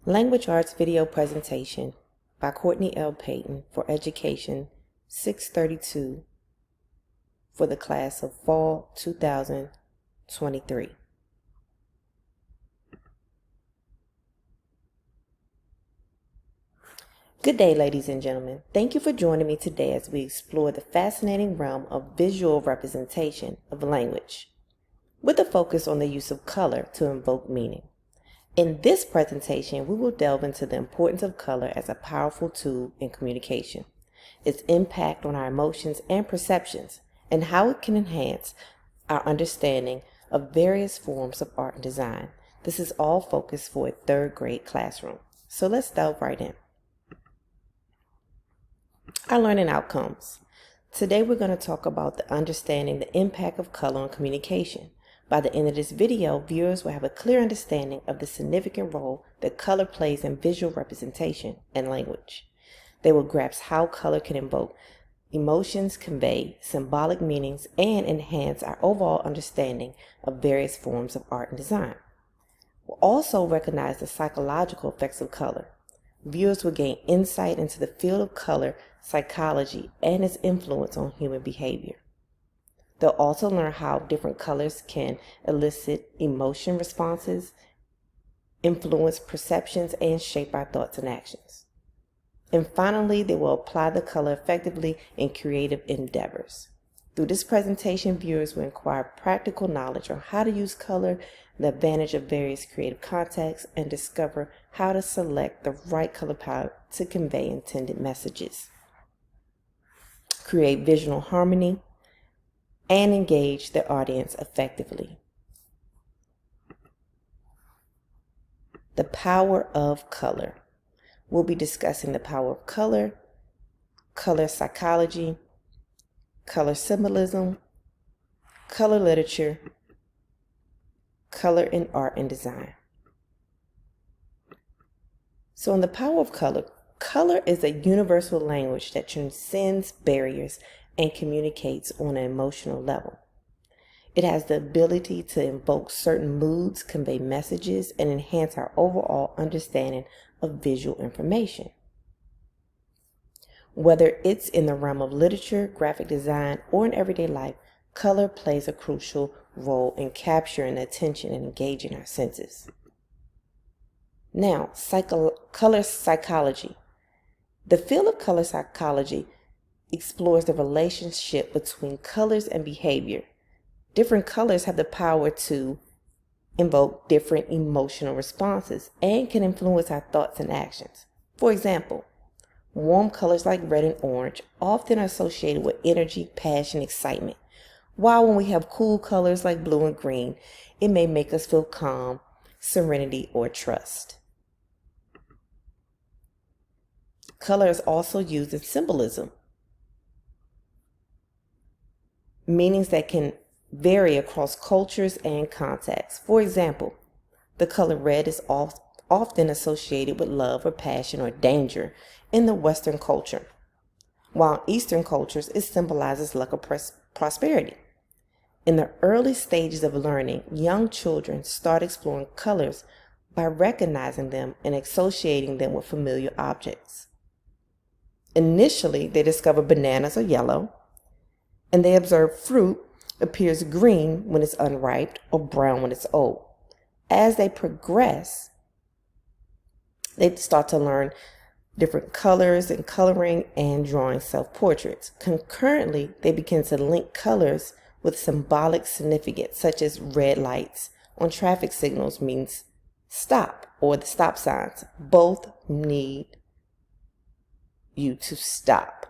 Language Arts Video Presentation by Courtney L. Payton for Education 632 for the class of Fall 2023. Good day, ladies and gentlemen. Thank you for joining me today as we explore the fascinating realm of visual representation of language, with a focus on the use of color to invoke meaning. In this presentation, we will delve into the importance of color as a powerful tool in communication, its impact on our emotions and perceptions, and how it can enhance our understanding of various forms of art and design. This is all focused for a third grade classroom. So let's delve right in. Our learning outcomes. Today we're going to talk about understanding the impact of color on communication. By the end of this video, viewers will have a clear understanding of the significant role that color plays in visual representation and language. They will grasp how color can invoke emotions, convey symbolic meanings, and enhance our overall understanding of various forms of art and design. We'll also recognize the psychological effects of color. Viewers will gain insight into the field of color psychology and its influence on human behavior. They'll also learn how different colors can elicit emotion responses, influence perceptions, and shape our thoughts and actions. And finally, they will apply the color effectively in creative endeavors. Through this presentation, viewers will acquire practical knowledge on how to use color, the advantage of various creative contexts, and discover how to select the right color palette to convey intended messages, create visual harmony, and engage the audience effectively. The power of color. We'll be discussing the power of color, color psychology, color symbolism, color literature, color in art and design. So in the power of color, color is a universal language that transcends barriers and communicates on an emotional level. It has the ability to invoke certain moods, convey messages, and enhance our overall understanding of visual information. Whether it's in the realm of literature, graphic design, or in everyday life, color plays a crucial role in capturing attention and engaging our senses. Now, color psychology. The field of color psychology explores the relationship between colors and behavior. Different colors have the power to invoke different emotional responses and can influence our thoughts and actions. For example, warm colors like red and orange often are associated with energy, passion, excitement, while when we have cool colors like blue and green, it may make us feel calm, serenity, or trust. Color is also used in symbolism, meanings that can vary across cultures and contexts. For example, the color red is often associated with love or passion or danger in the Western culture, while in Eastern cultures it symbolizes luck or prosperity. In the early stages of learning, young children start exploring colors by recognizing them and associating them with familiar objects. Initially, they discover bananas are yellow, and they observe fruit appears green when it's unripe or brown when it's old. As they progress, they start to learn different colors and coloring and drawing self-portraits. Concurrently, they begin to link colors with symbolic significance, such as red lights on traffic signals means stop, or the stop signs. Both need you to stop.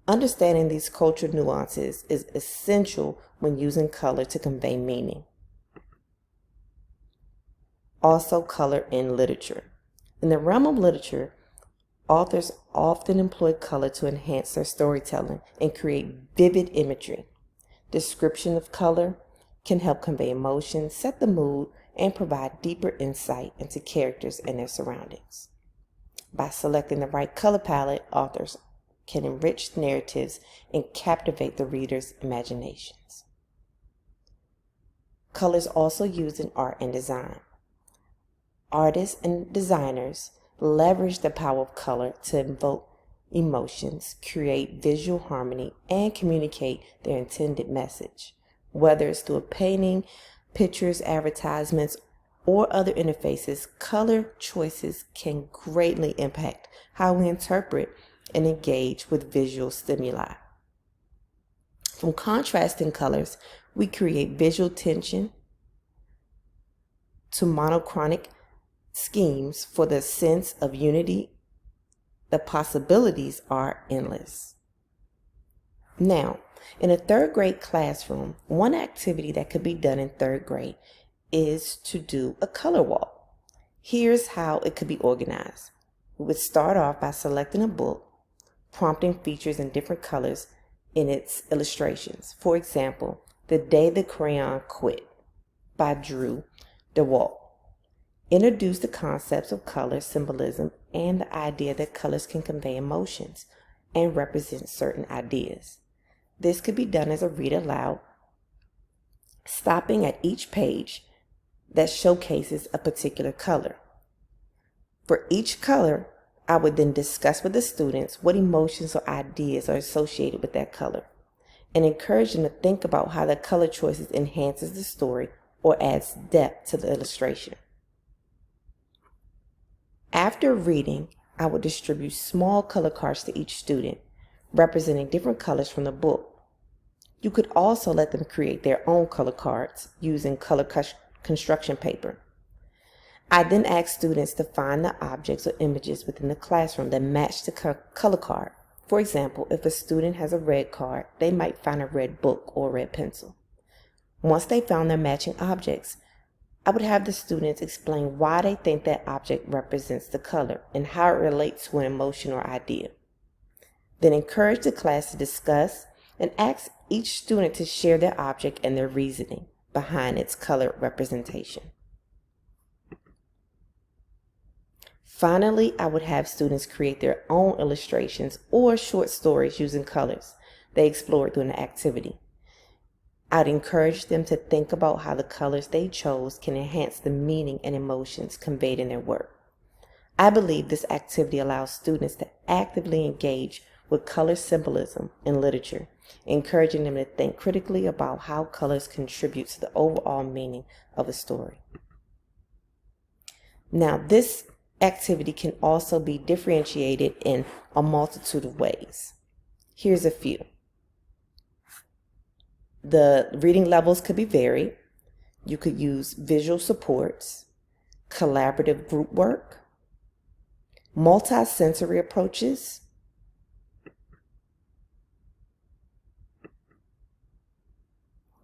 Understanding these cultural nuances is essential when using color to convey meaning. Also, color in literature. In the realm of literature, authors often employ color to enhance their storytelling and create vivid imagery. Description of color can help convey emotion, set the mood, and provide deeper insight into characters and their surroundings. By selecting the right color palette, authors can enrich narratives and captivate the reader's imaginations. Color is also used in art and design. Artists and designers leverage the power of color to invoke emotions, create visual harmony, and communicate their intended message. Whether it's through a painting, pictures, advertisements, or other interfaces, color choices can greatly impact how we interpret and engage with visual stimuli. From contrasting colors, we create visual tension to monochronic schemes for the sense of unity. The possibilities are endless. Now, in a third grade classroom, one activity that could be done in third grade is to do a color wall. Here's how it could be organized. We would start off by selecting a book, prompting features in different colors in its illustrations. For example, The Day the Crayon Quit by Drew DeWalt. Introduce the concepts of color symbolism and the idea that colors can convey emotions and represent certain ideas. This could be done as a read aloud, stopping at each page that showcases a particular color. For each color, I would then discuss with the students what emotions or ideas are associated with that color and encourage them to think about how the color choices enhances the story or adds depth to the illustration. After reading, I would distribute small color cards to each student, representing different colors from the book. You could also let them create their own color cards using color construction paper. I then ask students to find the objects or images within the classroom that match the color card. For example, if a student has a red card, they might find a red book or a red pencil. Once they found their matching objects, I would have the students explain why they think that object represents the color and how it relates to an emotion or idea. Then encourage the class to discuss and ask each student to share their object and their reasoning behind its color representation. Finally, I would have students create their own illustrations or short stories using colors they explored during the activity. I'd encourage them to think about how the colors they chose can enhance the meaning and emotions conveyed in their work. I believe this activity allows students to actively engage with color symbolism in literature, encouraging them to think critically about how colors contribute to the overall meaning of a story. Now, this activity can also be differentiated in a multitude of ways. Here's a few. The reading levels could be varied. You could use visual supports, collaborative group work, multi-sensory approaches,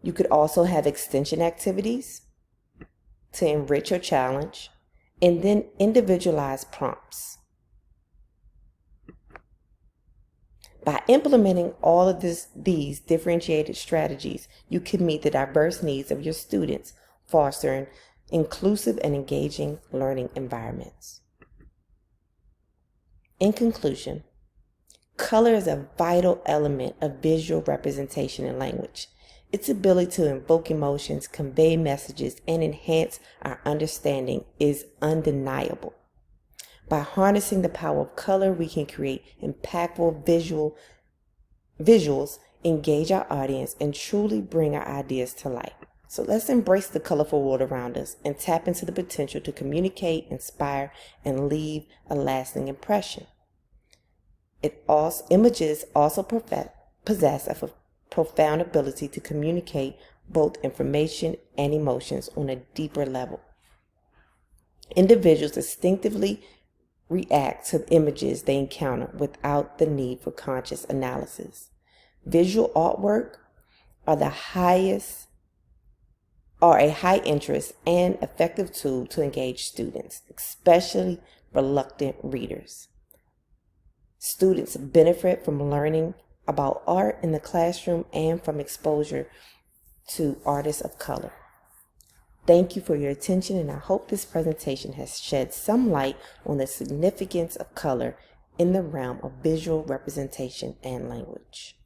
you could also have extension activities to enrich or challenge, and then individualized prompts. By implementing all of these differentiated strategies, you can meet the diverse needs of your students, fostering inclusive and engaging learning environments. In conclusion, color is a vital element of visual representation in language. Its ability to invoke emotions, convey messages, and enhance our understanding is undeniable. By harnessing the power of color, we can create impactful visuals, engage our audience, and truly bring our ideas to life. So let's embrace the colorful world around us and tap into the potential to communicate, inspire, and leave a lasting impression. Images also possess a profound ability to communicate both information and emotions on a deeper level. Individuals instinctively react to images they encounter without the need for conscious analysis. Visual artwork are a high interest and effective tool to engage students, especially reluctant readers. Students benefit from learning about art in the classroom and from exposure to artists of color. Thank you for your attention, and I hope this presentation has shed some light on the significance of color in the realm of visual representation and language.